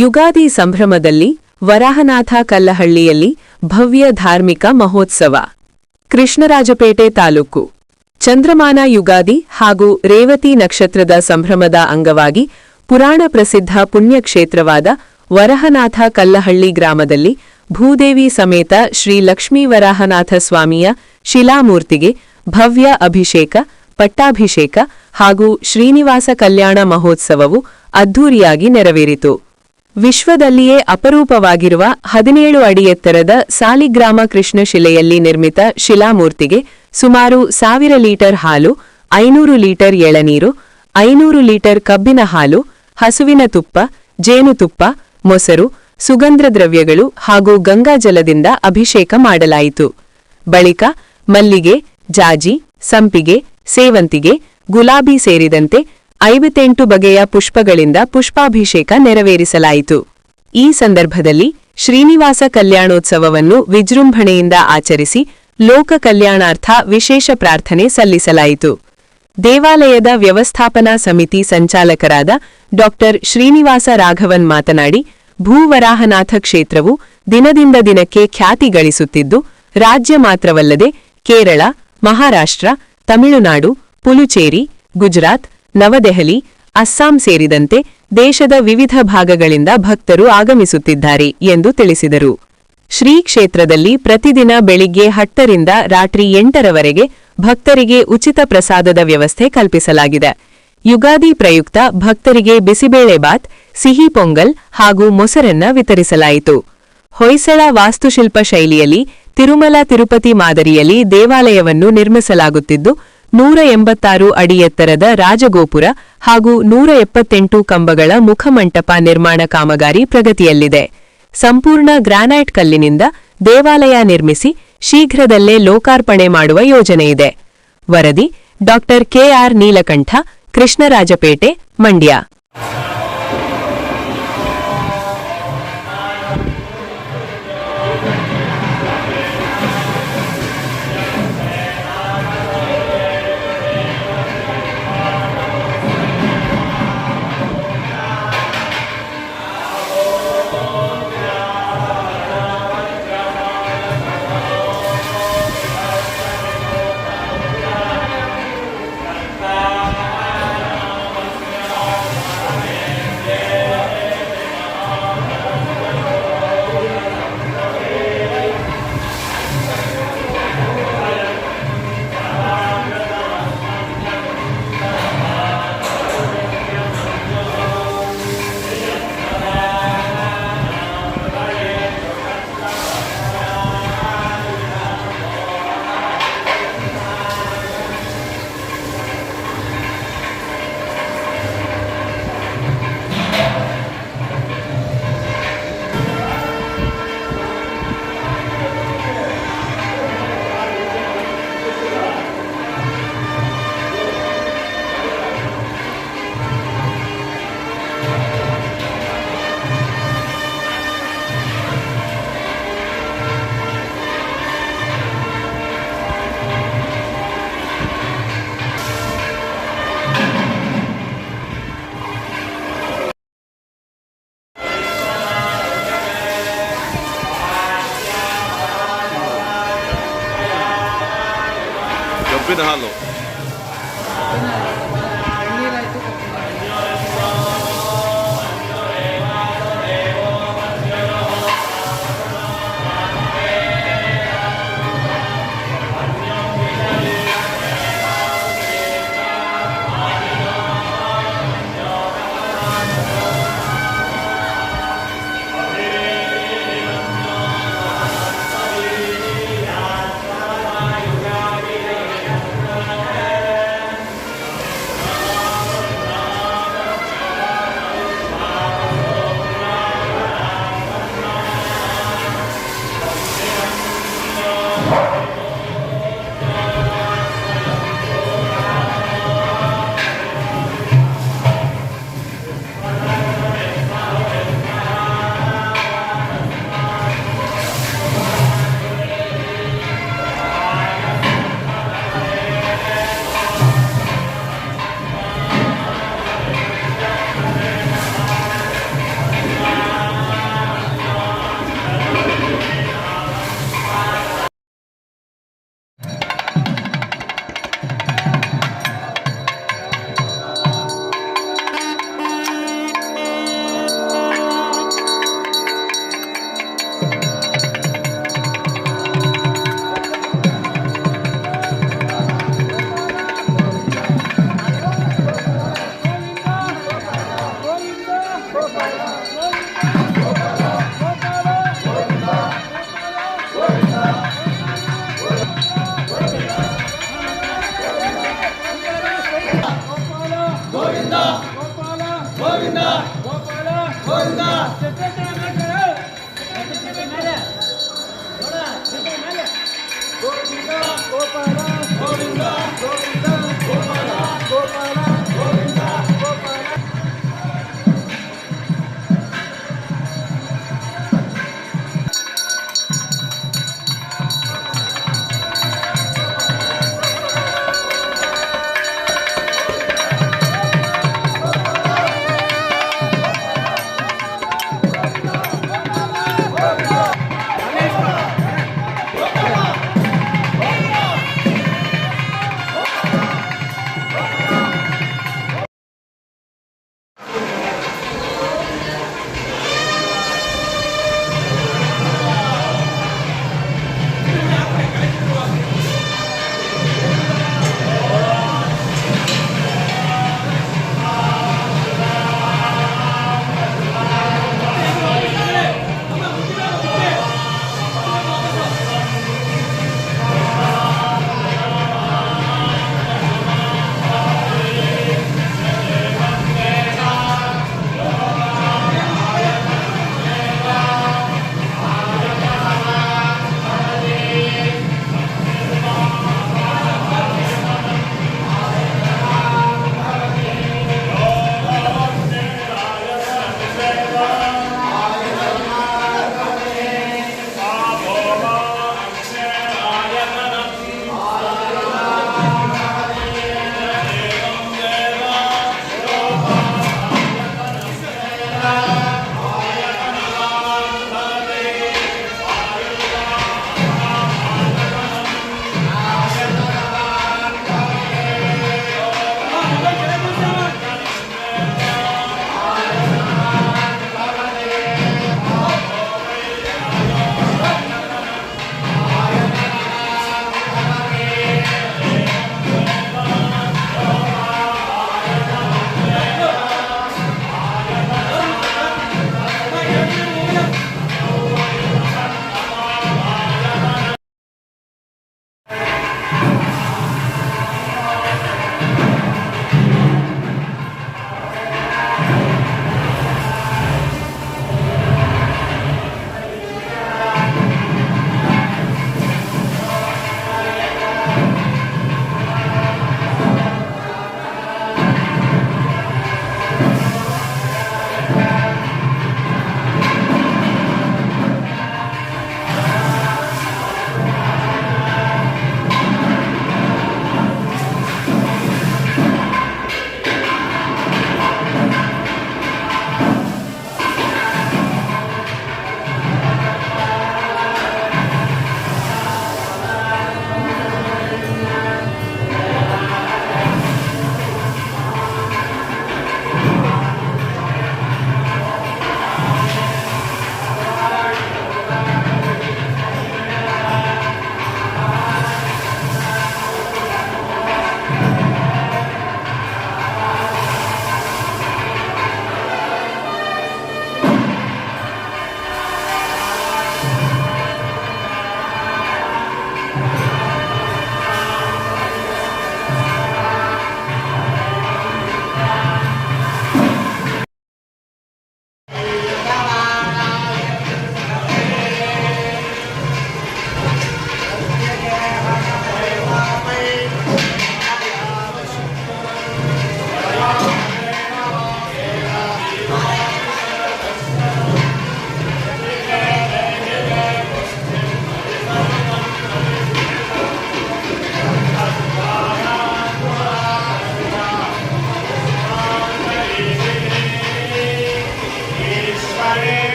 ಯುಗಾದಿ ಸಂಭ್ರಮದಲ್ಲಿ ವರಾಹನಾಥ ಕಲ್ಲಹಳ್ಳಿಯಲ್ಲಿ ಭವ್ಯ ಧಾರ್ಮಿಕ ಮಹೋತ್ಸವ. ಕೃಷ್ಣರಾಜಪೇಟೆ ತಾಲೂಕು. ಚಂದ್ರಮಾನ ಯುಗಾದಿ ಹಾಗೂ ರೇವತಿ ನಕ್ಷತ್ರದ ಸಂಭ್ರಮದ ಅಂಗವಾಗಿ ಪುರಾಣ ಪ್ರಸಿದ್ಧ ಪುಣ್ಯಕ್ಷೇತ್ರವಾದ ವರಹನಾಥ ಕಲ್ಲಹಳ್ಳಿ ಗ್ರಾಮದಲ್ಲಿ ಭೂದೇವಿ ಸಮೇತ ಶ್ರೀ ಲಕ್ಷ್ಮೀ ವರಾಹನಾಥ ಸ್ವಾಮಿಯ ಶಿಲಾಮೂರ್ತಿಗೆ ಭವ್ಯ ಅಭಿಷೇಕ, ಪಟ್ಟಾಭಿಷೇಕ ಹಾಗೂ ಶ್ರೀನಿವಾಸ ಕಲ್ಯಾಣ ಮಹೋತ್ಸವವು ಅದ್ಧೂರಿಯಾಗಿ ನೆರವೇರಿತು. ವಿಶ್ವದಲ್ಲಿಯೇ ಅಪರೂಪವಾಗಿರುವ 17 ಅಡಿ ಎತ್ತರದ ಸಾಲಿಗ್ರಾಮ ಕೃಷ್ಣಶಿಲೆಯಲ್ಲಿ ನಿರ್ಮಿತ ಶಿಲಾಮೂರ್ತಿಗೆ ಸುಮಾರು 1000 ಲೀಟರ್ ಹಾಲು, 500 ಲೀಟರ್ ಎಳನೀರು, 500 ಲೀಟರ್ ಕಬ್ಬಿನ ಹಾಲು, ಹಸುವಿನ ತುಪ್ಪ, ಜೇನುತುಪ್ಪ, ಮೊಸರು, ಸುಗಂಧ ದ್ರವ್ಯಗಳು ಹಾಗೂ ಗಂಗಾಜಲದಿಂದ ಅಭಿಷೇಕ ಮಾಡಲಾಯಿತು. ಬಳಿಕ ಮಲ್ಲಿಗೆ, ಜಾಜಿ, ಸಂಪಿಗೆ, ಸೇವಂತಿಗೆ, ಗುಲಾಬಿ ಸೇರಿದಂತೆ 58 ಬಗೆಯ ಪುಷ್ಪಗಳಿಂದ ಪುಷ್ಪಾಭಿಷೇಕ ನೆರವೇರಿಸಲಾಯಿತು. ಈ ಸಂದರ್ಭದಲ್ಲಿ ಶ್ರೀನಿವಾಸ ಕಲ್ಯಾಣೋತ್ಸವವನ್ನು ವಿಜೃಂಭಣೆಯಿಂದ ಆಚರಿಸಿ ಲೋಕ ಕಲ್ಯಾಣಾರ್ಥ ವಿಶೇಷ ಪ್ರಾರ್ಥನೆ ಸಲ್ಲಿಸಲಾಯಿತು. ದೇವಾಲಯದ ವ್ಯವಸ್ಥಾಪನಾ ಸಮಿತಿ ಸಂಚಾಲಕರಾದ ಡಾ ಶ್ರೀನಿವಾಸ ರಾಘವನ್ ಮಾತನಾಡಿ, ಭೂವರಾಹನಾಥ ಕ್ಷೇತ್ರವು ದಿನದಿಂದ ದಿನಕ್ಕೆ ಖ್ಯಾತಿ ಗಳಿಸುತ್ತಿದ್ದು, ರಾಜ್ಯ ಮಾತ್ರವಲ್ಲದೆ ಕೇರಳ, ಮಹಾರಾಷ್ಟ್ರ, ತಮಿಳುನಾಡು, ಪುಲುಚೇರಿ, ಗುಜರಾತ್, ನವದೆಹಲಿ, ಅಸ್ಸಾಂ ಸೇರಿದಂತೆ ದೇಶದ ವಿವಿಧ ಭಾಗಗಳಿಂದ ಭಕ್ತರು ಆಗಮಿಸುತ್ತಿದ್ದಾರೆ ಎಂದು ತಿಳಿಸಿದರು. ಶ್ರೀ ಕ್ಷೇತ್ರದಲ್ಲಿ ಪ್ರತಿದಿನ ಬೆಳಿಗ್ಗೆ 10 ರಿಂದ ರಾತ್ರಿ 8 ರವರೆಗೆ ಭಕ್ತರಿಗೆ ಉಚಿತ ಪ್ರಸಾದದ ವ್ಯವಸ್ಥೆ ಕಲ್ಪಿಸಲಾಗಿದೆ. ಯುಗಾದಿ ಪ್ರಯುಕ್ತ ಭಕ್ತರಿಗೆ ಬಿಸಿಬೇಳೆಬಾತ್, ಸಿಹಿ ಪೊಂಗಲ್ ಹಾಗೂ ಮೊಸರನ್ನ ವಿತರಿಸಲಾಯಿತು. ಹೊಯ್ಸಳ ವಾಸ್ತುಶಿಲ್ಪ ಶೈಲಿಯಲ್ಲಿ ತಿರುಮಲ ತಿರುಪತಿ ಮಾದರಿಯಲ್ಲಿ ದೇವಾಲಯವನ್ನು ನಿರ್ಮಿಸಲಾಗುತ್ತಿದ್ದು, 186 ಅಡಿ ಎತ್ತರದ ರಾಜಗೋಪುರ ಹಾಗೂ 178 ಕಂಬಗಳ ಮುಖಮಂಟಪ ನಿರ್ಮಾಣ ಕಾಮಗಾರಿ ಪ್ರಗತಿಯಲ್ಲಿದೆ. ಸಂಪೂರ್ಣ ಗ್ರಾನೈಟ್ ಕಲ್ಲಿನಿಂದ ದೇವಾಲಯ ನಿರ್ಮಿಸಿ ಶೀಘ್ರದಲ್ಲೇ ಲೋಕಾರ್ಪಣೆ ಮಾಡುವ ಯೋಜನೆಯಿದೆ. ವರದಿ ಡಾ ಕೆಆರ್ ನೀಲಕಂಠ, ಕೃಷ್ಣರಾಜಪೇಟೆ, ಮಂಡ್ಯ. ಕಬ್ಬಿನ ಹಾಲು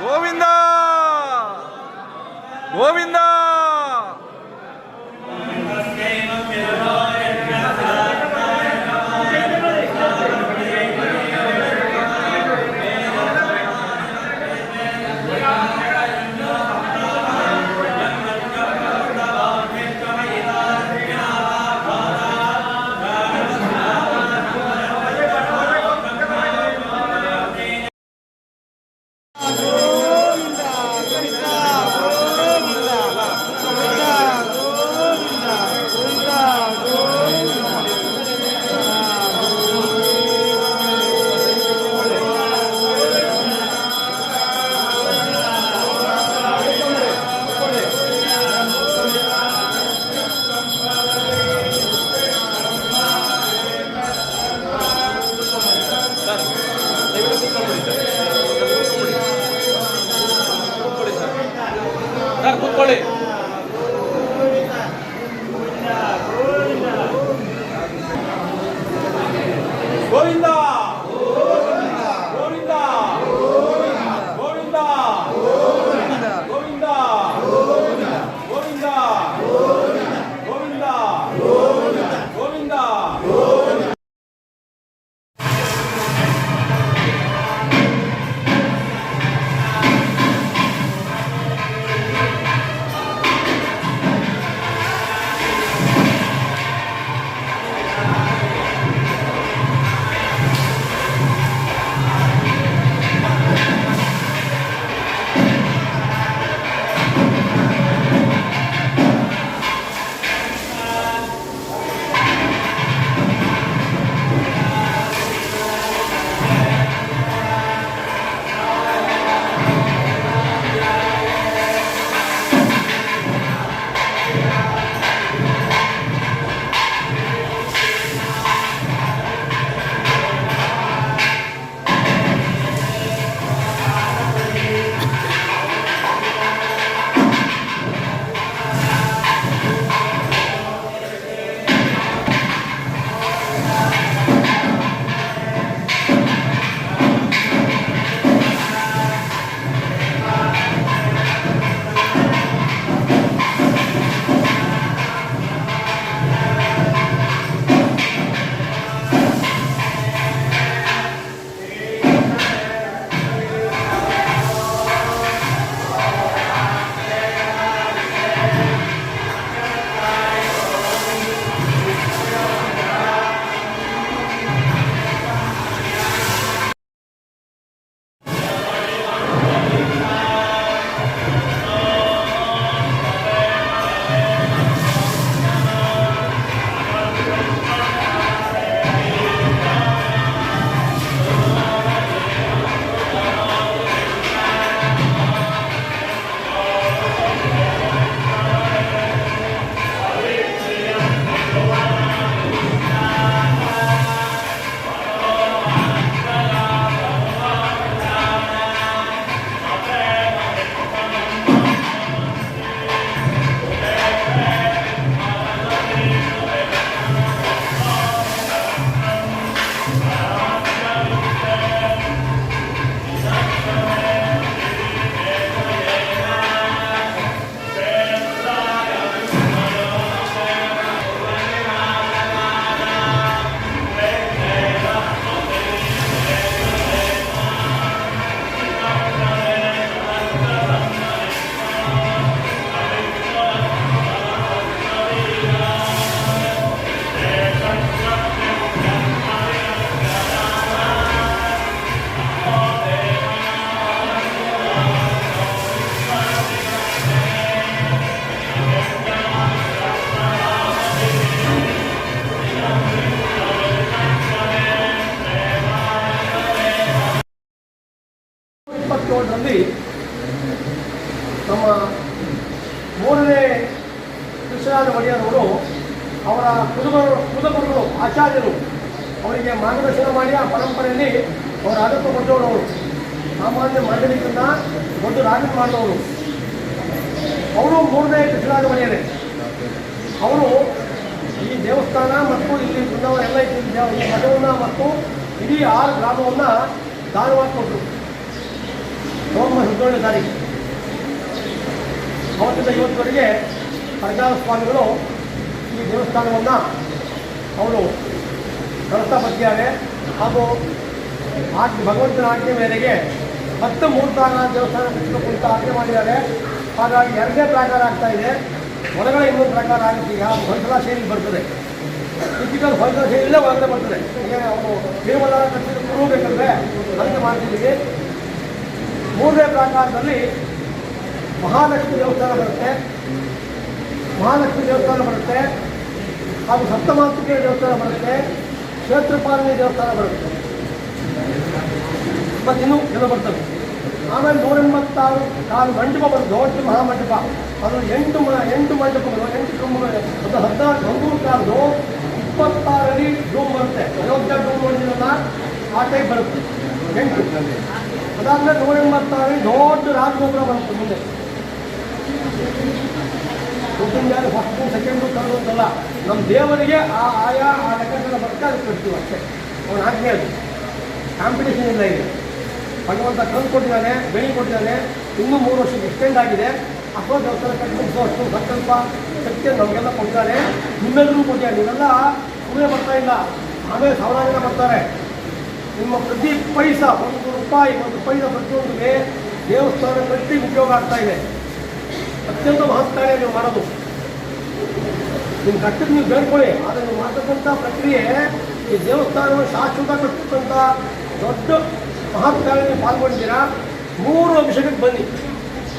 ಗೋವಿಂದ ಗೋವಿಂದ. ಕೂತ್ಕೊಳ್ಳಿ. ಗೋವಿಂದ ಗೋವಿಂದ ಗೋವಿಂದ ಗೋವಿಂದ ಗೋವಿಂದ ಗೋವಿಂದ ಗೋವಿಂದ. ನಮ್ಮ ಮೂರನೇ ಕೃಷ್ಣರಾಜ ಒಡೆಯರವರು ಅವರ ಕುಲಗುರುಗಳು ಆಚಾರ್ಯರು ಅವರಿಗೆ ಮಾರ್ಗದರ್ಶನ ಮಾಡಿ ಆ ಪರಂಪರೆಯಲ್ಲಿ ಅವರ ಆಡಳಿತ ಕೊಟ್ಟವರು ಸಾಮಾನ್ಯ ಮಾಧ್ಯಮಿಕನ್ನ ಒಂದು ರಾಜ ಮಾಡಿದವರು ಅವರು ಮೂರನೇ ಕೃಷ್ಣರಾಜ ಒಡೆಯರೇ. ಅವರು ಈ ದೇವಸ್ಥಾನ ಮತ್ತು ಇಲ್ಲಿ ಬೃಂದಾವನ ಎಲ್ಲ ಈ ಮಠವನ್ನು ಮತ್ತು ಇಡೀ 6 ಗ್ರಾಮವನ್ನು ದಾನವಾಗಿ ಕೊಟ್ಟರು. ನವೆಂಬರ್ 17ನೇ ತಾರೀಕು. ಅವತ್ತಿಂದ ಇವತ್ತುವರೆಗೆ ಸರ್ಕಾರ ಸ್ವಾಮಿಗಳು ಈ ದೇವಸ್ಥಾನವನ್ನು ಅವರು ನಡೆಸ್ತಾ ಬರ್ತಿದ್ದಾರೆ. ಹಾಗೂ ಭಗವಂತನ ಆಜ್ಞೆ ಮೇರೆಗೆ ಮತ್ತೆ 3 ಪ್ರಾಕಾರ ದೇವಸ್ಥಾನ ಕಟ್ಟಬೇಕು ಅಂತ ಆಜ್ಞೆ ಮಾಡಿದ್ದಾರೆ. ಹಾಗಾಗಿ 2ನೇ ಪ್ರಾಕಾರ ಆಗ್ತಾ ಇದೆ. ಹೊರಗಡೆ ಇನ್ನೊಂದು ಪ್ರಾಕಾರ ಆಗುತ್ತೆ. ಈಗ ಹೊಯ್ಸಳ ಶೈಲಿ ಬರ್ತದೆ. ಟಿಪಿಕಲ್ ಹೊಯ್ಸಳ ಶೈಲಿಯಲ್ಲೇ ಹೊರಗಡೆ ಬರ್ತದೆ. ಈಗ ಅವರು ತಿರುಮಲ ಕಟ್ಟಿದ ಕೂಡಬೇಕಂದ್ರೆ ಅದಕ್ಕೆ ಮಾಡ್ತಿದ್ದೀವಿ. 3ನೇ ಪ್ರಾಕಾರದಲ್ಲಿ ಮಹಾಲಕ್ಷ್ಮಿ ದೇವಸ್ಥಾನ ಬರುತ್ತೆ, ಹಾಗೂ ಸಪ್ತಮಾತೃಕೆಯ ದೇವಸ್ಥಾನ ಬರುತ್ತೆ, ಕ್ಷೇತ್ರಪಾಲನೆ ದೇವಸ್ಥಾನ ಬರುತ್ತೆ, ಮತ್ತು ಇನ್ನೂ ಎಲ್ಲ ಬರ್ತವೆ. ಆಮೇಲೆ 186 ಕಾಲು ಮಂಟಪ ಬರುತ್ತೆ, ದೊಡ್ಡ ಮಹಾಮಂಟಪ. ಅದು 8 ಮಂಟಪಗಳು, 8 ಕಂಬಗಳು, ಅದು 16 ಕಂಬೂರು ಕಾಲದು 26 ಅಡಿ ಡೂಮ್ ಬರುತ್ತೆ. ಅಯೋಧ್ಯ ಡೂಮ್ ನೋಡಿದ್ರಲ್ಲ ಆ ಟೈಪ್ ಬರುತ್ತೆ 8. ಅದಾದ್ಮೇಲೆ 186 ದೊಡ್ಡ ರಾಜಗೋಪುರ ಬರುತ್ತೆ ಮುಂದೆ. ಹುಟ್ಟಿನ ಫಸ್ಟು ಸೆಕೆಂಡು ಥರ್ಡು ಅಂತಲ್ಲ, ನಮ್ಮ ದೇವರಿಗೆ ಆಯಾ ಆ ಲೆಕ್ಕಗಳ ಬರುತ್ತೆ, ಅದಕ್ಕೆ ಕಟ್ತೀವಿ ಅಷ್ಟೇ. ಅವನು ಆಜ್ಞೆ ಅದು, ಕಾಂಪಿಟೇಷನ್ ಇಲ್ಲ. ಇದೆ ಭಗವಂತ ಕಲ್ಲು ಕೊಟ್ಟಿದ್ದಾನೆ, ಬೆಳಿ ಕೊಟ್ಟಿದ್ದಾನೆ. ಇನ್ನೂ 3 ವರ್ಷಕ್ಕೆ ಎಕ್ಸ್ಟೆಂಡ್ ಆಗಿದೆ. ಅಷ್ಟೋ ದೇವಸ್ಥಾನ ಕಟ್ಟಿಸೋ ಅಷ್ಟು ಸಂಕಲ್ಪ ಶಕ್ತಿ ನಮಗೆಲ್ಲ ಕೊಟ್ಟಿದ್ದಾನೆ. ನಿಮ್ಮೆಲ್ಲರೂ ಕೊಟ್ಟಿದ್ದಾರೆ. ನೀವೆಲ್ಲ ಸುಮ್ಮನೆ ಬರ್ತಾ ಇಲ್ಲ, ಆಮೇಲೆ ಸಾವಿರಾರು ಜನ ಬರ್ತಾರೆ. ನಿಮ್ಮ ಪ್ರತಿ ಪೈಸಾ, 1 ರೂಪಾಯಿ 1 ಪೈಸಾ ಪ್ರತಿಯೊಂದಿಗೆ ದೇವಸ್ಥಾನ ಕಟ್ಟಿ ಉಪಯೋಗ ಆಗ್ತಾ ಇದೆ. ಅತ್ಯಂತ ಮಹತ್ಕಾರ್ಯ ನೀವು ಮಾಡೋದು. ನಿಮ್ಮ ಕಟ್ಟಿದ್ದು ನೀವು ಬೇಡ್ಕೊಳ್ಳಿ, ಆದರೆ ನೀವು ಮಾಡ್ತಕ್ಕಂಥ ಪ್ರಕ್ರಿಯೆ ಈ ದೇವಸ್ಥಾನವನ್ನು ಶಾಶ್ವತ ಕಟ್ಟತಕ್ಕಂಥ ದೊಡ್ಡ ಮಹತ್ಕಾರ್ಯ ನೀವು ಪಾಲ್ಗೊಂಡಿದ್ದೀರಾ. 3 ಅಭಿಷೇಕಕ್ಕೆ ಬನ್ನಿ,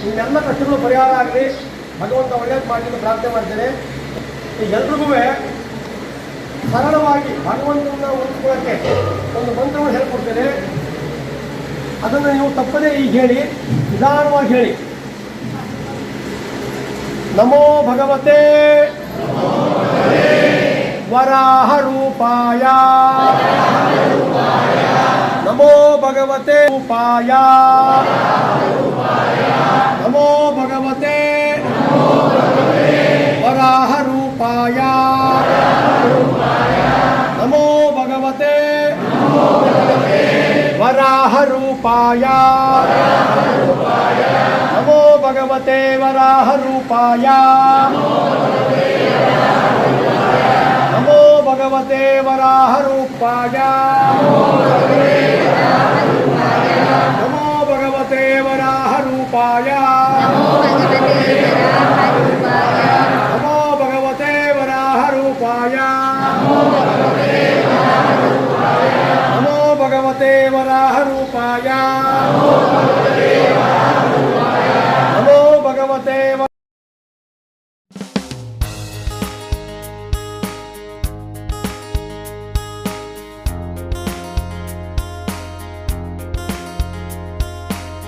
ನಿಮ್ಮೆಲ್ಲ ಕಷ್ಟಗಳು ಪರಿಹಾರ ಆಗಲಿ, ಭಗವಂತ ಒಳ್ಳೇದು ಮಾಡಲಿ ಅಂತ ಪ್ರಾರ್ಥನೆ ಮಾಡ್ತೇನೆ. ಈಗ ಎಲ್ರಿಗೂ ಸರಳವಾಗಿ ಭಗವಂತನ ಉಳಿಸ್ಕೊಳ್ಳೋಕ್ಕೆ ಒಂದು ಮಂತ್ರವನ್ನು ಹೇಳ್ಕೊಡ್ತೇನೆ. ಅದನ್ನು ನೀವು ತಪ್ಪದೇ ಈಗ ಹೇಳಿ, ನಿಧಾನವಾಗಿ ಹೇಳಿ. ನಮೋ ಭಗವತೆ ವರಾಹ ರೂಪಾಯ, ನಮೋ ಭಗವತೆ ರೂಪಾಯ, ನಮೋ ಭಗವತೆ ವರಾಹ ರೂಪಾಯ, ನಮೋ ಭಗವತೆ ವರಾಹ ರೂಪಾಯ, ನಮೋ ಭಗವತೆ ವರಾಹ ರೂಪಾಯ, ನಮೋ ಭಗವತೆ ವರಾಹ ರೂಪಾಯ, ನಮೋ ಭಗವತೆ ವರಾಹ ರೂಪಾಯ, ನಮೋ ಭಗವತೆ ವರಾಹ ರೂಪಾಯ, ನಮೋ ಭಗವತೆ ವರಾಹ ರೂಪಾಯ,